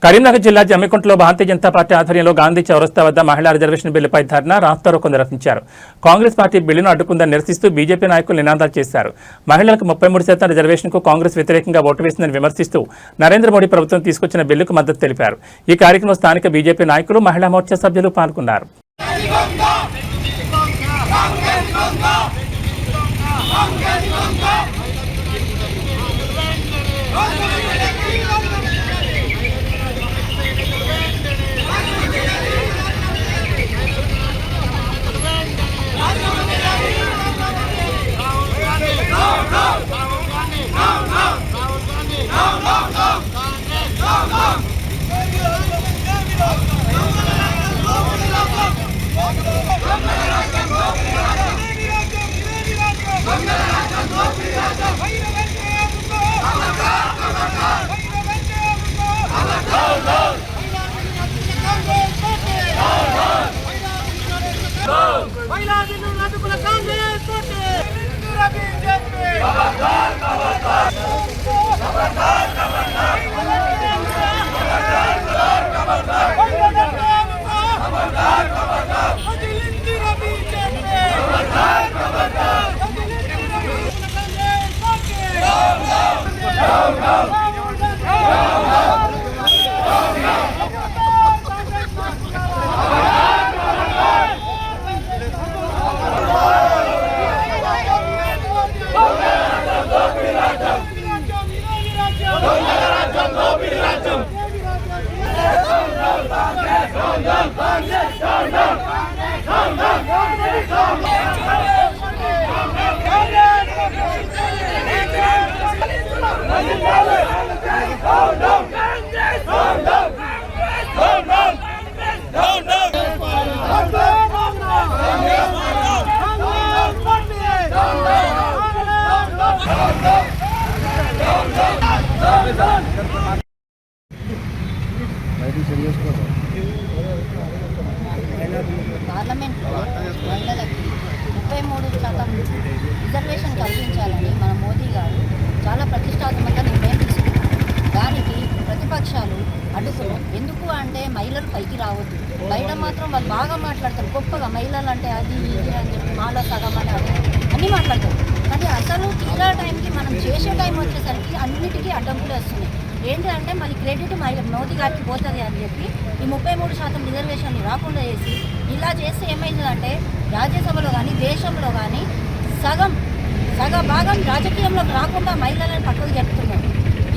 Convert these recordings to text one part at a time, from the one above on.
కరీంనగర్ జిల్లా జమ్మికుంటలో భారతీయ జనతా పార్టీ ఆధ్వర్యంలో గాంధీ చౌరస్తా వద్ద మహిళా రిజర్వేషన్ బిల్లుపై ధర్నా రాస్తారోకో నిర్వహించారు. కాంగ్రెస్ పార్టీ బిల్లును అడ్డుకుందని నిరసిస్తూ బీజేపీ నాయకులు నినాదాలు చేశారు. మహిళలకు 33% రిజర్వేషన్కు కాంగ్రెస్ వ్యతిరేకంగా ఓటు వేసిందని విమర్శిస్తూ నరేంద్ర మోడీ ప్రభుత్వం తీసుకొచ్చిన బిల్లుకు మద్దతు తెలిపారు. ఈ కార్యక్రమంలో స్థానిక బీజేపీ నాయకులు, మహిళా మోర్చా సభ్యులు పాల్గొన్నారు. పార్లమెంట్లో మహిళలకి 33% రిజర్వేషన్ కల్పించాలని మన మోదీ గారు చాలా ప్రతిష్టాత్మకంగా నిర్ణయం తీసుకున్నారు. దానికి ప్రతిపక్షాలు అడ్డుకున్నారు. ఎందుకు అంటే మహిళలు పైకి రావద్దు, బయట మాత్రం వాళ్ళు బాగా మాట్లాడతారు, గొప్పగా మహిళలు అంటే అది ఇది అని చెప్పి మాలో సగం అని అది అన్నీ మాట్లాడతారు. కానీ అసలు తీరా టైంకి మనం చేసే టైం వచ్చేసరికి అన్నిటికీ అడ్డంకులు వస్తున్నాయి. ఏంటి అంటే మళ్ళీ క్రెడిట్ మోదీ గారికి పోతుంది అని చెప్పి ఈ 33% రిజర్వేషన్ రాకుండా చేసి ఇలా చేస్తే ఏమైందంటే రాజ్యసభలో కానీ దేశంలో కానీ సగ భాగం రాజకీయంలోకి రాకుండా మహిళలను పక్కకు జరుపుతున్నారు.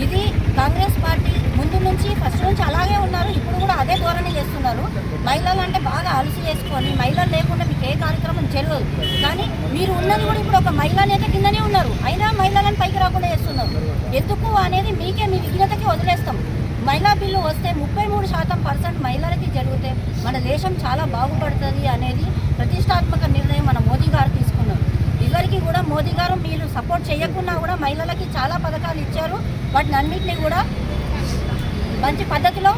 ఇది కాంగ్రెస్ పార్టీ ముందు నుంచి ఫస్ట్ నుంచి అలాగే ఉన్నారు, ఇప్పుడు కూడా అదే ధోరణి చేస్తున్నారు. మహిళలు అంటే బాగా అలసి చేసుకొని మహిళలు లేకుండా మీకు ఏ కార్యక్రమం జరగదు. కానీ మీరు ఉన్నది కూడా ఇప్పుడు ఒక మహిళా నేత కిందనే ఉన్నారు, అయినా మహిళలను పైకి రాకుండా చేస్తున్నారు. ఎందుకు అనేది మీకే మీ విఘ్నతకి వదిలేస్తాం. మహిళా బిల్లు వస్తే 33% మహిళలకి జరిగితే మన దేశం చాలా బాగుపడుతుంది అనేది ప్రతిష్టాత్మక నిర్ణయం మన మోదీ గారు తీసుకున్నారు. ఇవరికి కూడా మోదీ గారు మీరు సపోర్ట్ చేయకున్నా కూడా మహిళలకి చాలా పథకాలు ఇచ్చారు. వాటిని అన్నింటినీ కూడా మంచి పద్ధతిలో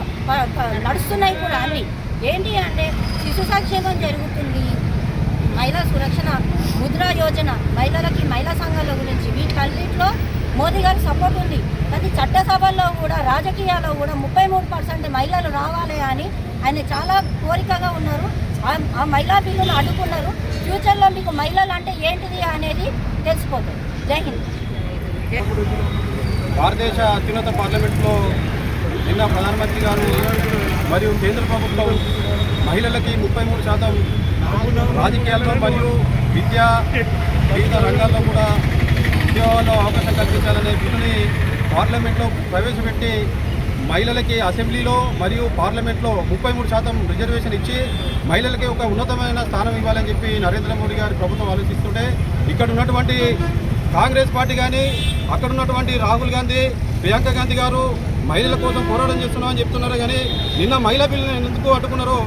నడుస్తున్నాయి కూడా అన్నీ. ఏంటి అంటే శిశు సంక్షేమం జరుగుతుంది, మహిళా సురక్షణ, ముద్రా యోజన, మహిళలకి మహిళా సంఘాల గురించి వీటన్నిటిలో మోదీ గారి సపోర్ట్ ఉంది. కానీ చట్టసభల్లో కూడా రాజకీయాల్లో కూడా 33% మహిళలు రావాలి అని ఆయన చాలా కోరికగా ఉన్నారు. ఆ మహిళా బిల్లును అడ్డుకున్నారు. ఫ్యూచర్లో మీకు మహిళలు అంటే ఏంటిది అనేది తెలిసిపోతుంది. జై హింద్. భారతదేశ అత్యున్నత పార్లమెంట్లో నిన్న ప్రధానమంత్రి గారు మరియు కేంద్ర ప్రభుత్వం మహిళలకి 33% రాజకీయాల్లో మరియు విద్యా వివిధ రంగాల్లో కూడా ఉద్యోగాల్లో అవకాశం కల్పించాలనే బిల్లుని పార్లమెంట్లో ప్రవేశపెట్టి మహిళలకి అసెంబ్లీలో మరియు పార్లమెంట్లో 33% రిజర్వేషన్ ఇచ్చి మహిళలకి ఒక ఉన్నతమైన స్థానం ఇవ్వాలని చెప్పి నరేంద్ర మోడీ గారి ప్రభుత్వం ఆలోచిస్తుంటే ఇక్కడ ఉన్నటువంటి కాంగ్రెస్ పార్టీ కానీ అక్కడ ఉన్నటువంటి రాహుల్ గాంధీ, ప్రియాంక గాంధీ గారు మహిళల కోసం పోరాటం చేస్తున్నామని చెప్తున్నారు. కానీ నిన్న మహిళా బిల్లును ఎందుకు అడ్డుకున్నారో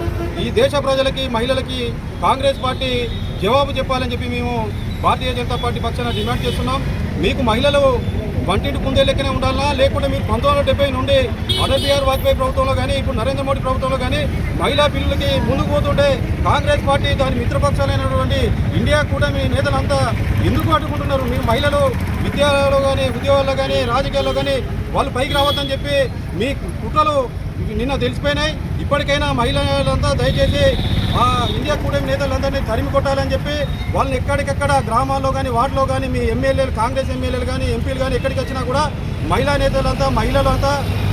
ఈ దేశ ప్రజలకి, మహిళలకి కాంగ్రెస్ పార్టీ జవాబు చెప్పాలని చెప్పి మేము భారతీయ జనతా పార్టీ పక్షాన డిమాండ్ చేస్తున్నాం. మీకు మహిళలు వంటింటి కుందే లెక్కనే ఉండాలా, లేకుంటే మీరు 1970 నుండి అటల్ బిహారీ వాజ్పేయి ప్రభుత్వంలో కానీ ఇప్పుడు నరేంద్ర మోడీ ప్రభుత్వంలో కానీ మహిళా బిల్లులకి ముందుకు పోతుంటే కాంగ్రెస్ పార్టీ దాని మిత్రపక్షాలైనటువంటి ఇండియా కూడా మీ నేతలంతా ఎందుకు అడ్డుకుంటున్నారు? మీరు మహిళలు విద్యాలయంలో కానీ, ఉద్యోగాల్లో కానీ, రాజకీయాల్లో కానీ వాళ్ళు పైకి రావద్దని చెప్పి మీ కుట్రలు నిన్న తెలిసిపోయినాయి. ఇప్పటికైనా మహిళలంతా దయచేసి ఆ ఇండియా కూటమి నేతలందరినీ తరిమి కొట్టాలని చెప్పి వాళ్ళని ఎక్కడికెక్కడ గ్రామాల్లో కానీ వార్డులో కానీ మీ ఎమ్మెల్యేలు, కాంగ్రెస్ ఎమ్మెల్యేలు కానీ ఎంపీలు కానీ ఎక్కడికి వచ్చినా కూడా మహిళా నేతలంతా మహిళలంతా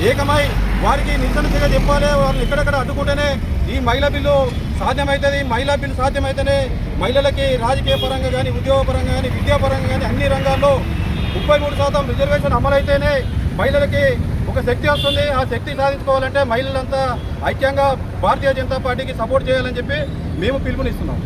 ఏకమై వారికి నిరసనగా చెప్పాలి. వాళ్ళని ఎక్కడెక్కడ అడ్డుకుంటేనే ఈ మహిళా బిల్లు సాధ్యమవుతుంది. మహిళా బిల్లు సాధ్యమైతేనే మహిళలకి రాజకీయ పరంగా కానీ, ఉద్యోగ పరంగా కానీ, విద్యాపరంగా కానీ అన్ని రంగాల్లో 33% రిజర్వేషన్ అమలైతేనే మహిళలకి ఒక శక్తి వస్తుంది. ఆ శక్తి సాధించుకోవాలంటే మహిళలంతా ఐక్యంగా భారతీయ జనతా పార్టీకి సపోర్ట్ చేయాలని చెప్పి మేము పిలుపునిస్తున్నాం.